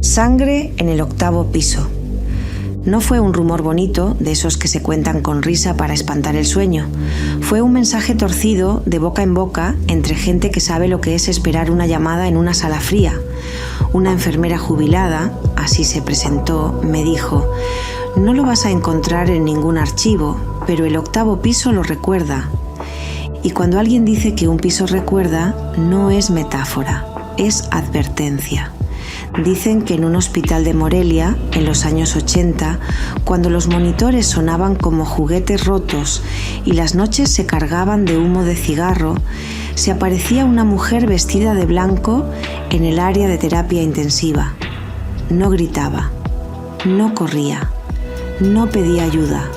Sangre en el 8º piso. No fue un rumor bonito, de esos que se cuentan con risa para espantar el sueño. Fue un mensaje torcido de boca en boca entre gente que sabe lo que es esperar una llamada en una sala fría. Una enfermera jubilada, así se presentó, me dijo: «No lo vas a encontrar en ningún archivo, pero el 8º piso lo recuerda». Y cuando alguien dice que un piso recuerda, no es metáfora, es advertencia. Dicen que en un hospital de Morelia, en los años 80, cuando los monitores sonaban como juguetes rotos y las noches se cargaban de humo de cigarro, se aparecía una mujer vestida de blanco en el área de terapia intensiva. No gritaba, no corría, no pedía ayuda.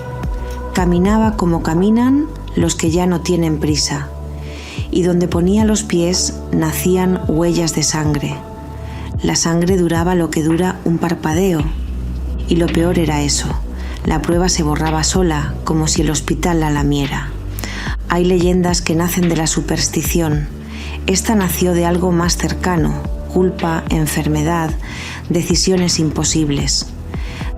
Caminaba como caminan los que ya no tienen prisa, y donde ponía los pies nacían huellas de sangre. La sangre duraba lo que dura un parpadeo, y lo peor era eso: la prueba se borraba sola, como si el hospital la lamiera. Hay leyendas que nacen de la superstición. Esta nació de algo más cercano: culpa, enfermedad, decisiones imposibles.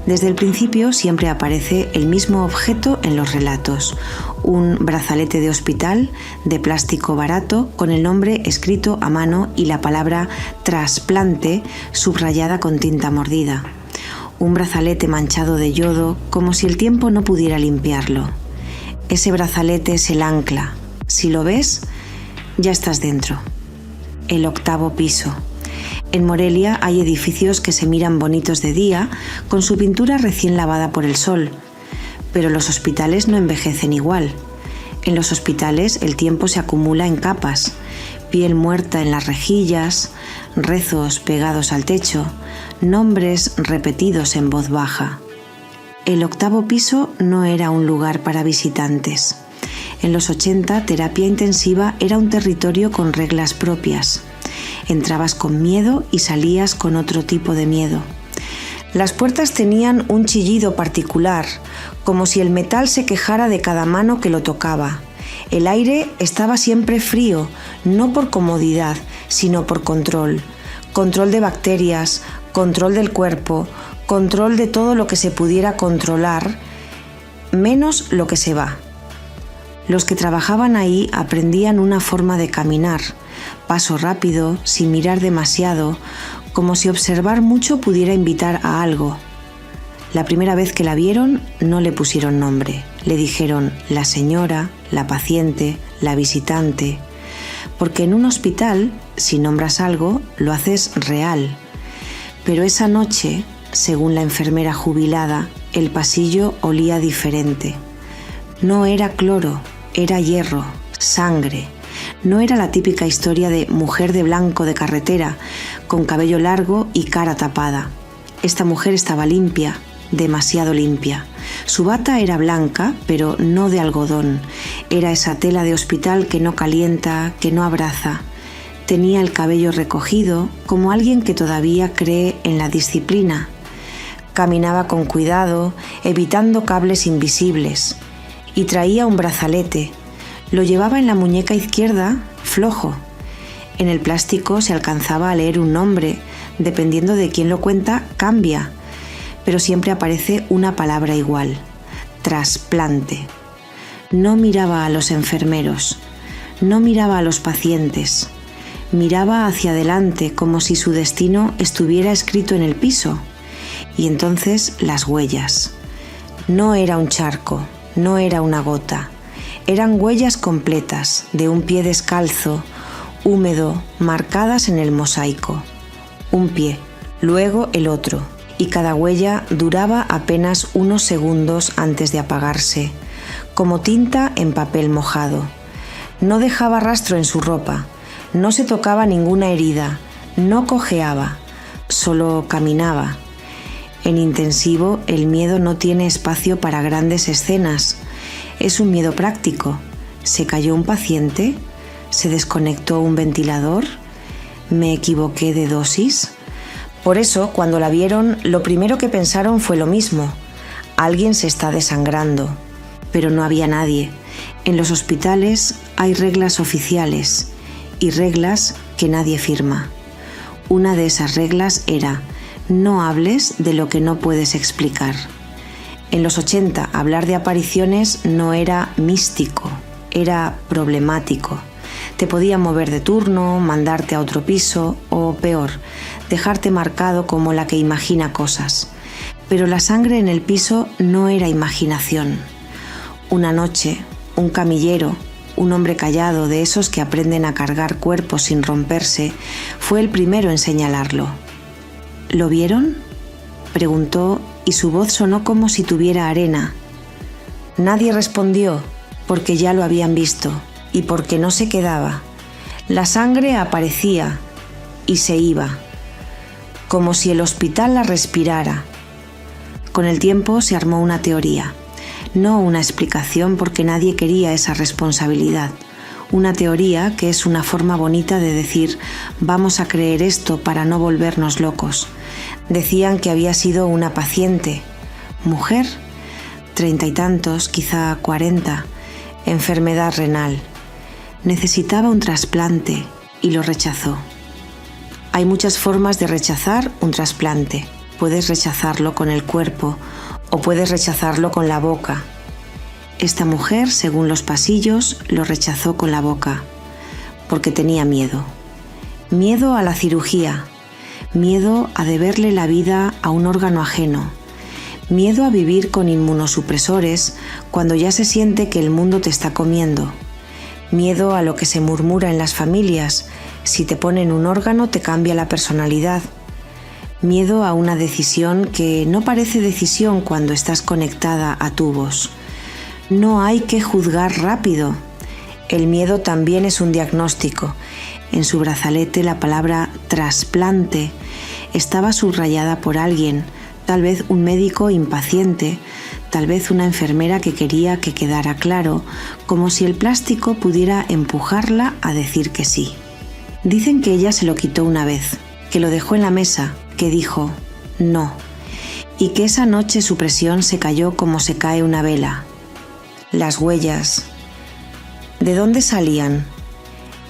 Desde el principio siempre aparece el mismo objeto en los relatos: un brazalete de hospital de plástico barato con el nombre escrito a mano y la palabra trasplante subrayada con tinta mordida. Un brazalete manchado de yodo, como si el tiempo no pudiera limpiarlo. Ese brazalete es el ancla. Si lo ves, ya estás dentro. El 8º piso. En Morelia hay edificios que se miran bonitos de día, con su pintura recién lavada por el sol. Pero los hospitales no envejecen igual. En los hospitales el tiempo se acumula en capas: piel muerta en las rejillas, rezos pegados al techo, nombres repetidos en voz baja. El 8º piso no era un lugar para visitantes. En los 80, terapia intensiva era un territorio con reglas propias. Entrabas con miedo y salías con otro tipo de miedo. Las puertas tenían un chillido particular, como si el metal se quejara de cada mano que lo tocaba. El aire estaba siempre frío, no por comodidad, sino por control. Control de bacterias, control del cuerpo, control de todo lo que se pudiera controlar, menos lo que se va. Los que trabajaban ahí aprendían una forma de caminar: paso rápido, sin mirar demasiado, como si observar mucho pudiera invitar a algo. La primera vez que la vieron no le pusieron nombre, le dijeron la señora, la paciente, la visitante, porque en un hospital, si nombras algo, lo haces real. Pero esa noche, según la enfermera jubilada, el pasillo olía diferente. No era cloro, era hierro, sangre. No era la típica historia de mujer de blanco de carretera, con cabello largo y cara tapada. Esta mujer estaba limpia, demasiado limpia. Su bata era blanca, pero no de algodón. Era esa tela de hospital que no calienta, que no abraza. Tenía el cabello recogido, como alguien que todavía cree en la disciplina. Caminaba con cuidado, evitando cables invisibles. Y traía un brazalete. Lo llevaba en la muñeca izquierda, flojo. En el plástico se alcanzaba a leer un nombre. Dependiendo de quién lo cuenta, cambia. Pero siempre aparece una palabra igual: trasplante. No miraba a los enfermeros, no miraba a los pacientes. Miraba hacia adelante, como si su destino estuviera escrito en el piso. Y entonces las huellas. No era un charco, no era una gota. Eran huellas completas, de un pie descalzo, húmedo, marcadas en el mosaico. Un pie, luego el otro, y cada huella duraba apenas unos segundos antes de apagarse, como tinta en papel mojado. No dejaba rastro en su ropa, no se tocaba ninguna herida, no cojeaba, solo caminaba. En intensivo, el miedo no tiene espacio para grandes escenas. Es un miedo práctico. ¿Se cayó un paciente? ¿Se desconectó un ventilador? ¿Me equivoqué de dosis? Por eso, cuando la vieron, lo primero que pensaron fue lo mismo: alguien se está desangrando. Pero no había nadie. En los hospitales hay reglas oficiales y reglas que nadie firma. Una de esas reglas era: No hables de lo que no puedes explicar. En los 80, hablar de apariciones no era místico, era problemático. Te podían mover de turno, mandarte a otro piso o, peor, dejarte marcado como la que imagina cosas. Pero la sangre en el piso no era imaginación. Una noche, un camillero, un hombre callado de esos que aprenden a cargar cuerpos sin romperse, fue el primero en señalarlo. ¿Lo vieron?, preguntó, y su voz sonó como si tuviera arena. Nadie respondió, porque ya lo habían visto, y porque no se quedaba. La sangre aparecía y se iba, como si el hospital la respirara. Con el tiempo se armó una teoría, no una explicación porque nadie quería esa responsabilidad. Una teoría que es una forma bonita de decir, vamos a creer esto para no volvernos locos. Decían que había sido una paciente, mujer, 30 y tantos, quizá 40, enfermedad renal. Necesitaba un trasplante y lo rechazó. Hay muchas formas de rechazar un trasplante. Puedes rechazarlo con el cuerpo o puedes rechazarlo con la boca. Esta mujer, según los pasillos, lo rechazó con la boca, porque tenía miedo. Miedo a la cirugía, miedo a deberle la vida a un órgano ajeno, miedo a vivir con inmunosupresores cuando ya se siente que el mundo te está comiendo, miedo a lo que se murmura en las familias, si te ponen un órgano te cambia la personalidad, miedo a una decisión que no parece decisión cuando estás conectada a tubos. No hay que juzgar rápido. El miedo también es un diagnóstico. En su brazalete la palabra trasplante estaba subrayada por alguien, tal vez un médico impaciente, tal vez una enfermera que quería que quedara claro, como si el plástico pudiera empujarla a decir que sí. Dicen que ella se lo quitó una vez, que lo dejó en la mesa, que dijo no, y que esa noche su presión se cayó como se cae una vela. Las huellas. ¿De dónde salían?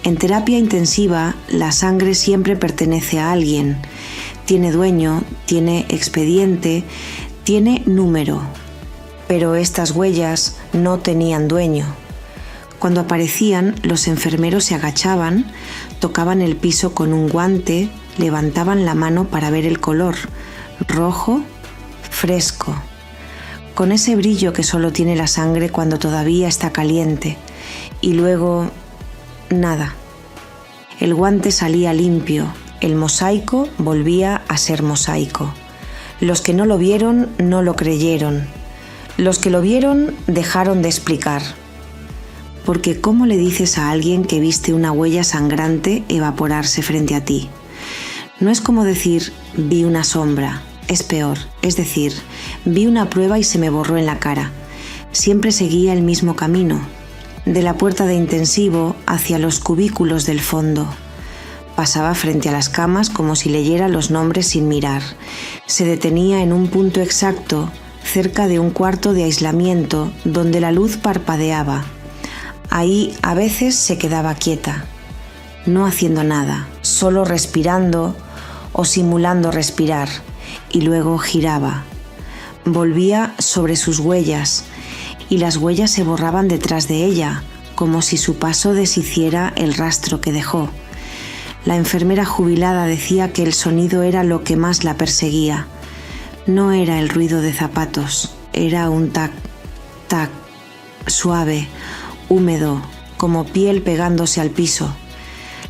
En terapia intensiva, la sangre siempre pertenece a alguien. Tiene dueño, tiene expediente, tiene número. Pero estas huellas no tenían dueño. Cuando aparecían, los enfermeros se agachaban, tocaban el piso con un guante, levantaban la mano para ver el color, rojo, fresco, con ese brillo que solo tiene la sangre cuando todavía está caliente, y luego nada. El guante salía limpio, el mosaico volvía a ser mosaico. Los que no lo vieron no lo creyeron. Los que lo vieron dejaron de explicar. Porque ¿cómo le dices a alguien que viste una huella sangrante evaporarse frente a ti? No es como decir, vi una sombra. Es peor, es decir, vi una prueba y se me borró en la cara. Siempre seguía el mismo camino, de la puerta de intensivo hacia los cubículos del fondo. Pasaba frente a las camas como si leyera los nombres sin mirar. Se detenía en un punto exacto, cerca de un cuarto de aislamiento, donde la luz parpadeaba. Ahí a veces se quedaba quieta, no haciendo nada, solo respirando o simulando respirar. Y luego giraba. Volvía sobre sus huellas y las huellas se borraban detrás de ella, como si su paso deshiciera el rastro que dejó. La enfermera jubilada decía que el sonido era lo que más la perseguía. No era el ruido de zapatos, era un tac, tac, suave, húmedo, como piel pegándose al piso.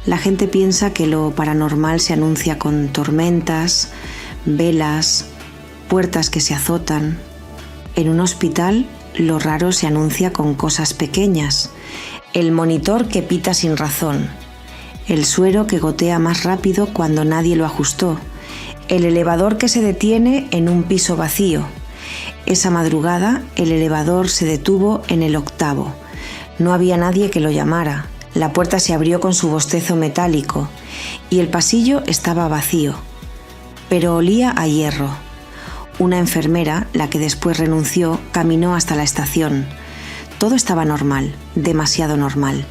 La gente piensa que lo paranormal se anuncia con tormentas, velas, puertas que se azotan. En un hospital, lo raro se anuncia con cosas pequeñas. El monitor que pita sin razón. El suero que gotea más rápido cuando nadie lo ajustó. El elevador que se detiene en un piso vacío. Esa madrugada, el elevador se detuvo en el 8º. No había nadie que lo llamara. La puerta se abrió con su bostezo metálico y el pasillo estaba vacío. Pero olía a hierro. Una enfermera, la que después renunció, caminó hasta la estación. Todo estaba normal, demasiado normal.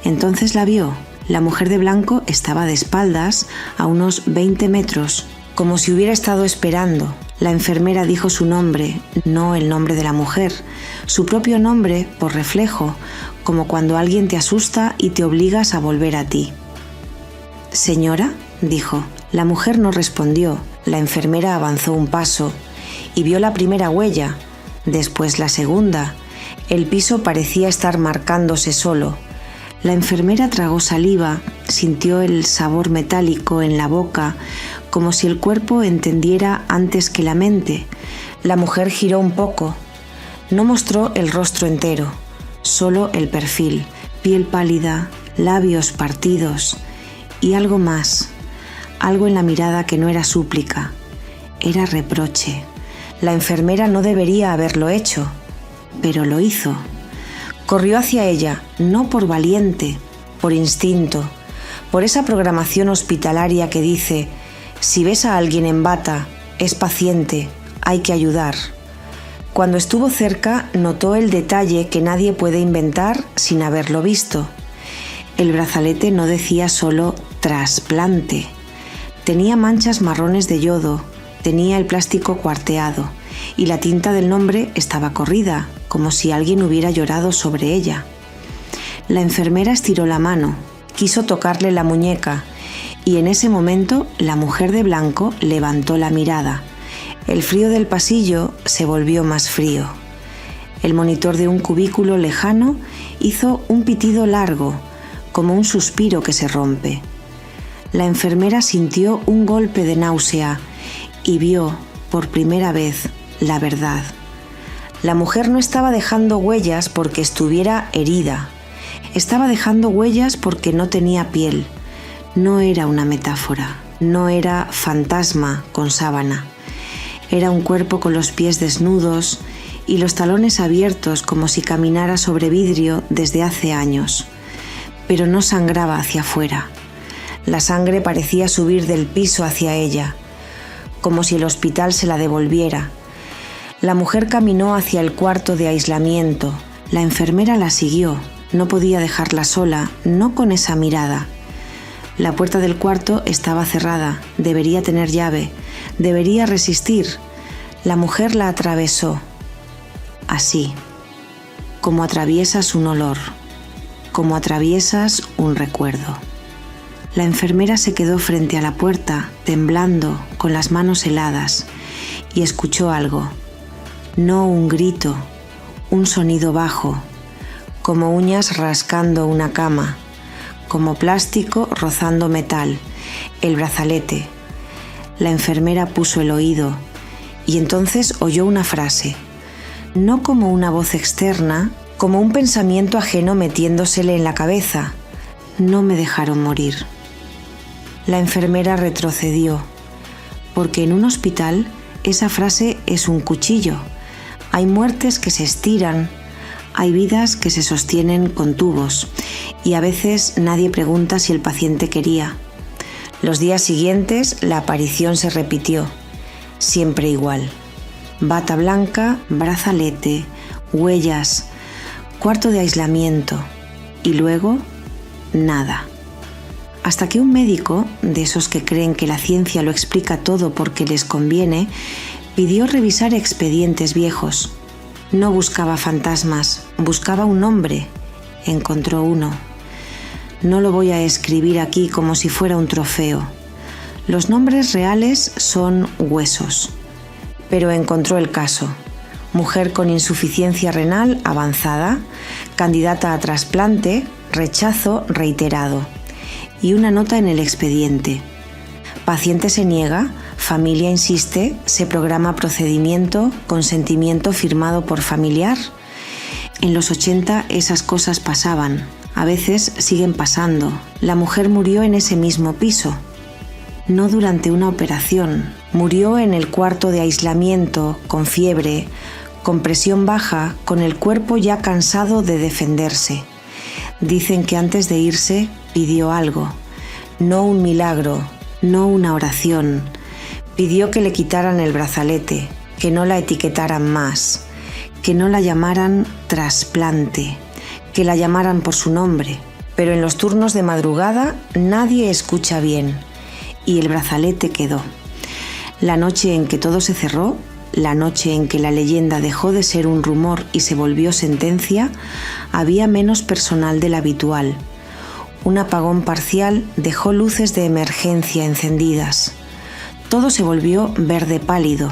Entonces la vio. La mujer de blanco estaba de espaldas a unos 20 metros. como si hubiera estado esperando. La enfermera dijo su nombre, no el nombre de la mujer, su propio nombre por reflejo, como cuando alguien te asusta y te obligas a volver a ti. «Señora», dijo. La mujer no respondió. La enfermera avanzó un paso y vio la primera huella, después la segunda. El piso parecía estar marcándose solo. La enfermera tragó saliva, sintió el sabor metálico en la boca, como si el cuerpo entendiera antes que la mente. La mujer giró un poco. No mostró el rostro entero, solo el perfil, piel pálida, labios partidos y algo más, algo en la mirada que no era súplica, era reproche. La enfermera no debería haberlo hecho, pero lo hizo. Corrió hacia ella, no por valiente, por instinto, por esa programación hospitalaria que dice: si ves a alguien en bata, es paciente, hay que ayudar. Cuando estuvo cerca, notó el detalle que nadie puede inventar sin haberlo visto. El brazalete no decía solo trasplante. Tenía manchas marrones de yodo, tenía el plástico cuarteado y la tinta del nombre estaba corrida, como si alguien hubiera llorado sobre ella. La enfermera estiró la mano, quiso tocarle la muñeca y en ese momento la mujer de blanco levantó la mirada. El frío del pasillo se volvió más frío. El monitor de un cubículo lejano hizo un pitido largo, como un suspiro que se rompe. La enfermera sintió un golpe de náusea y vio, por primera vez, la verdad. La mujer no estaba dejando huellas porque estuviera herida. Estaba dejando huellas porque no tenía piel. No era una metáfora, no era fantasma con sábana. Era un cuerpo con los pies desnudos y los talones abiertos como si caminara sobre vidrio desde hace años. Pero no sangraba hacia afuera. La sangre parecía subir del piso hacia ella, como si el hospital se la devolviera. La mujer caminó hacia el cuarto de aislamiento. La enfermera la siguió. No podía dejarla sola, no con esa mirada. La puerta del cuarto estaba cerrada, debería tener llave, debería resistir. La mujer la atravesó, así, como atraviesas un olor, como atraviesas un recuerdo. La enfermera se quedó frente a la puerta, temblando, con las manos heladas, y escuchó algo. No un grito, un sonido bajo, como uñas rascando una cama, como plástico rozando metal, el brazalete. La enfermera puso el oído y entonces oyó una frase, no como una voz externa, como un pensamiento ajeno metiéndosele en la cabeza. No me dejaron morir. La enfermera retrocedió, porque en un hospital esa frase es un cuchillo. Hay muertes que se estiran, hay vidas que se sostienen con tubos y a veces nadie pregunta si el paciente quería. Los días siguientes la aparición se repitió, siempre igual. Bata blanca, brazalete, huellas, cuarto de aislamiento y luego nada. Hasta que un médico, de esos que creen que la ciencia lo explica todo porque les conviene, pidió revisar expedientes viejos. No buscaba fantasmas, buscaba un nombre. Encontró uno. No lo voy a escribir aquí como si fuera un trofeo. Los nombres reales son huesos. Pero encontró el caso. Mujer con insuficiencia renal avanzada, candidata a trasplante, rechazo reiterado. Y una nota en el expediente. Paciente se niega, familia insiste, se programa procedimiento, consentimiento firmado por familiar. En los 80 esas cosas pasaban, a veces siguen pasando. La mujer murió en ese mismo piso. No durante una operación, murió en el cuarto de aislamiento, con fiebre, con presión baja, con el cuerpo ya cansado de defenderse. Dicen que antes de irse pidió algo, no un milagro, no una oración. Pidió que le quitaran el brazalete, que no la etiquetaran más, que no la llamaran trasplante, que la llamaran por su nombre. Pero en los turnos de madrugada nadie escucha bien y el brazalete quedó. La noche en que todo se cerró, la noche en que la leyenda dejó de ser un rumor y se volvió sentencia, había menos personal del habitual. Un apagón parcial dejó luces de emergencia encendidas. Todo se volvió verde pálido.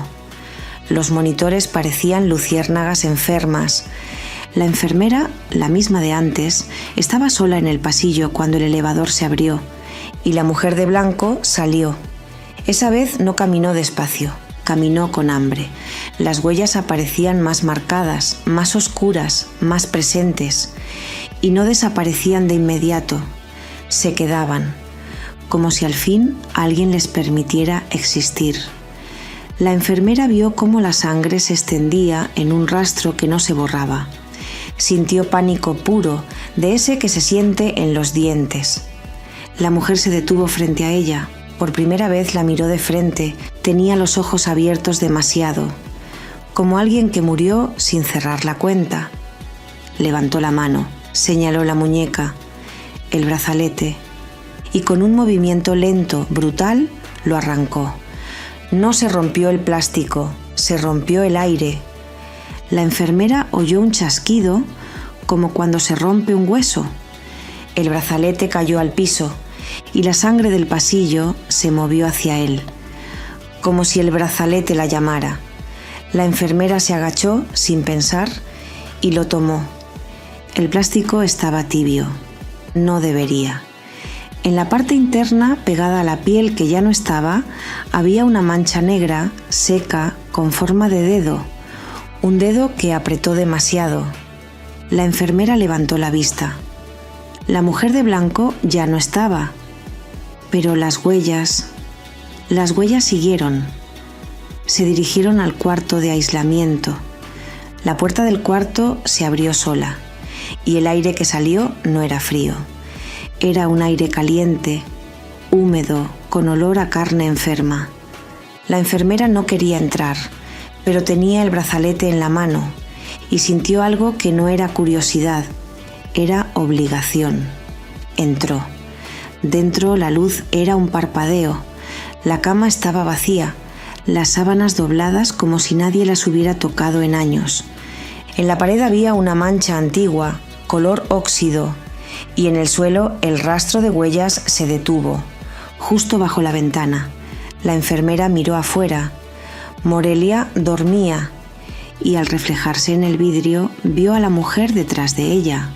Los monitores parecían luciérnagas enfermas. La enfermera, la misma de antes, estaba sola en el pasillo cuando el elevador se abrió y la mujer de blanco salió. Esa vez no caminó despacio, caminó con hambre. Las huellas aparecían más marcadas, más oscuras, más presentes, y no desaparecían de inmediato. Se quedaban, como si al fin alguien les permitiera existir. La enfermera vio cómo la sangre se extendía en un rastro que no se borraba. Sintió pánico puro, de ese que se siente en los dientes. La mujer se detuvo frente a ella. Por primera vez la miró de frente. Tenía los ojos abiertos demasiado, como alguien que murió sin cerrar la cuenta. Levantó la mano, señaló la muñeca, el brazalete, y con un movimiento lento, brutal, lo arrancó. No se rompió el plástico, se rompió el aire. La enfermera oyó un chasquido, como cuando se rompe un hueso. El brazalete cayó al piso y la sangre del pasillo se movió hacia él, como si el brazalete la llamara. La enfermera se agachó sin pensar y lo tomó. El plástico estaba tibio. No debería. En la parte interna, pegada a la piel que ya no estaba, había una mancha negra, seca, con forma de dedo. Un dedo que apretó demasiado. La enfermera levantó la vista. La mujer de blanco ya no estaba. Pero las huellas siguieron. Se dirigieron al cuarto de aislamiento. La puerta del cuarto se abrió sola, y el aire que salió no era frío. Era un aire caliente, húmedo, con olor a carne enferma. La enfermera no quería entrar, pero tenía el brazalete en la mano y sintió algo que no era curiosidad, era obligación. Entró. Dentro la luz era un parpadeo. La cama estaba vacía, las sábanas dobladas como si nadie las hubiera tocado en años. En la pared había una mancha antigua, color óxido, y en el suelo el rastro de huellas se detuvo, justo bajo la ventana. La enfermera miró afuera. Morelia dormía y al reflejarse en el vidrio vio a la mujer detrás de ella,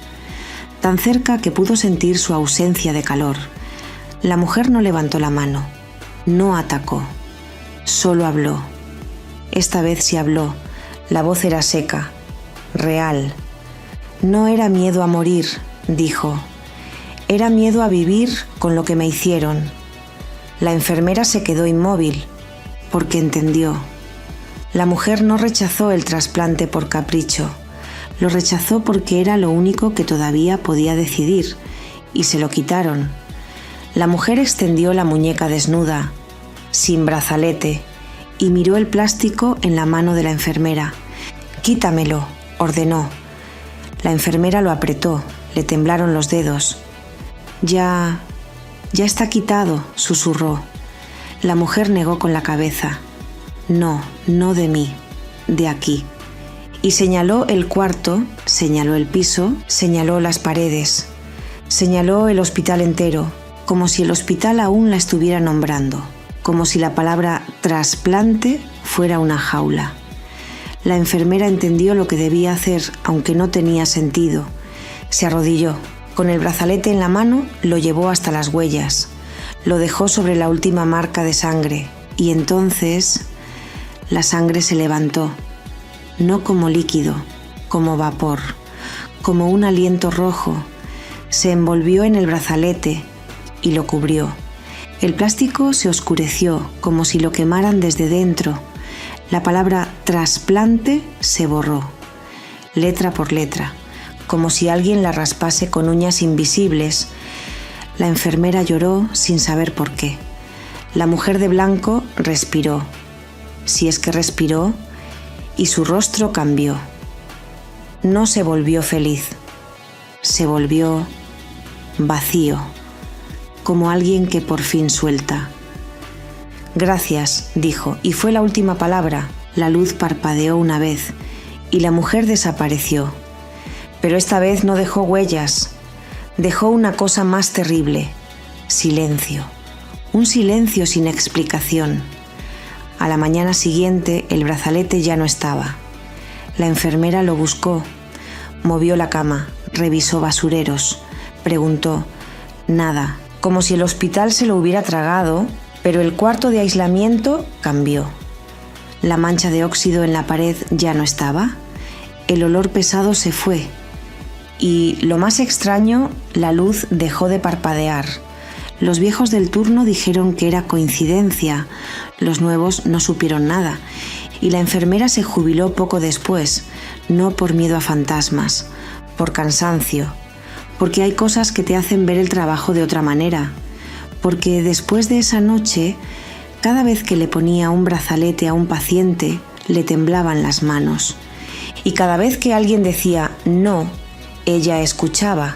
tan cerca que pudo sentir su ausencia de calor. La mujer no levantó la mano, no atacó, solo habló. Esta vez sí habló. La voz era seca, real. No era miedo a morir, dijo. Era miedo a vivir con lo que me hicieron. La enfermera se quedó inmóvil, porque entendió. La mujer no rechazó el trasplante por capricho. Lo rechazó porque era lo único que todavía podía decidir, y se lo quitaron. La mujer extendió la muñeca desnuda, sin brazalete, y miró el plástico en la mano de la enfermera. «Quítamelo», ordenó. La enfermera lo apretó, le temblaron los dedos. Ya está quitado», susurró. La mujer negó con la cabeza. «No, no de mí, de aquí». Y señaló el cuarto, señaló el piso, señaló las paredes, señaló el hospital entero, como si el hospital aún la estuviera nombrando, como si la palabra trasplante fuera una jaula. La enfermera entendió lo que debía hacer, aunque no tenía sentido. Se arrodilló. Con el brazalete en la mano, lo llevó hasta las huellas. Lo dejó sobre la última marca de sangre. Y entonces la sangre se levantó. No como líquido, como vapor, como un aliento rojo. Se envolvió en el brazalete y lo cubrió. El plástico se oscureció, como si lo quemaran desde dentro. La palabra trasplante se borró, letra por letra, como si alguien la raspase con uñas invisibles. La enfermera lloró sin saber por qué. La mujer de blanco respiró, si es que respiró, y su rostro cambió. No se volvió feliz, se volvió vacío, como alguien que por fin suelta. Gracias, dijo, y fue la última palabra. La luz parpadeó una vez y la mujer desapareció. Pero esta vez no dejó huellas. Dejó una cosa más terrible: silencio. Un silencio sin explicación. A la mañana siguiente el brazalete ya no estaba. La enfermera lo buscó, movió la cama, revisó basureros, preguntó. Nada, como si el hospital se lo hubiera tragado, pero el cuarto de aislamiento cambió. La mancha de óxido en la pared ya no estaba, el olor pesado se fue y, lo más extraño, la luz dejó de parpadear. Los viejos del turno dijeron que era coincidencia, los nuevos no supieron nada y la enfermera se jubiló poco después, no por miedo a fantasmas, por cansancio, porque hay cosas que te hacen ver el trabajo de otra manera, porque después de esa noche, cada vez que le ponía un brazalete a un paciente, le temblaban las manos. Y cada vez que alguien decía no, ella escuchaba,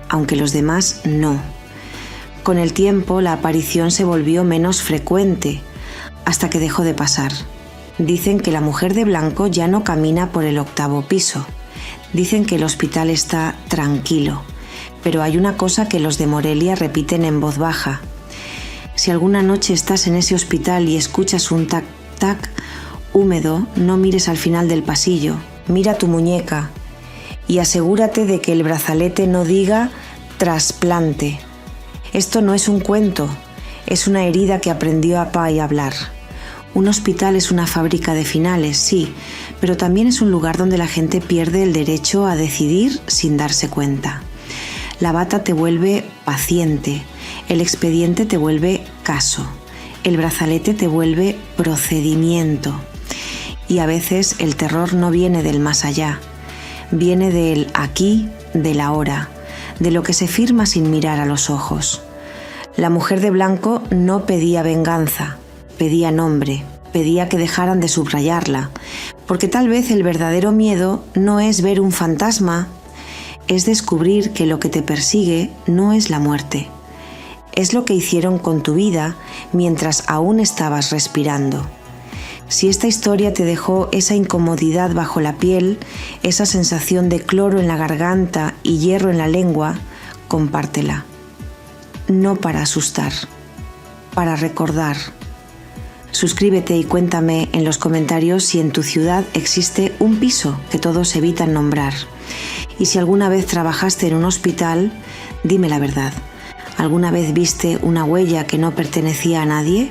aunque los demás no. Con el tiempo, la aparición se volvió menos frecuente, hasta que dejó de pasar. Dicen que la mujer de blanco ya no camina por el 8º piso. Dicen que el hospital está tranquilo, pero hay una cosa que los de Morelia repiten en voz baja. Si alguna noche estás en ese hospital y escuchas un tac-tac húmedo, no mires al final del pasillo, mira tu muñeca y asegúrate de que el brazalete no diga trasplante. Esto no es un cuento, es una herida que aprendió a Pai a hablar. Un hospital es una fábrica de finales, sí, pero también es un lugar donde la gente pierde el derecho a decidir sin darse cuenta. La bata te vuelve paciente, el expediente te vuelve caso, el brazalete te vuelve procedimiento. Y a veces el terror no viene del más allá, viene del aquí, del ahora, de lo que se firma sin mirar a los ojos. La mujer de blanco no pedía venganza, pedía nombre, pedía que dejaran de subrayarla, porque tal vez el verdadero miedo no es ver un fantasma, es descubrir que lo que te persigue no es la muerte, es lo que hicieron con tu vida mientras aún estabas respirando. Si esta historia te dejó esa incomodidad bajo la piel, esa sensación de cloro en la garganta y hierro en la lengua, compártela. No para asustar, para recordar. Suscríbete y cuéntame en los comentarios si en tu ciudad existe un piso que todos evitan nombrar. Y si alguna vez trabajaste en un hospital, dime la verdad. ¿Alguna vez viste una huella que no pertenecía a nadie?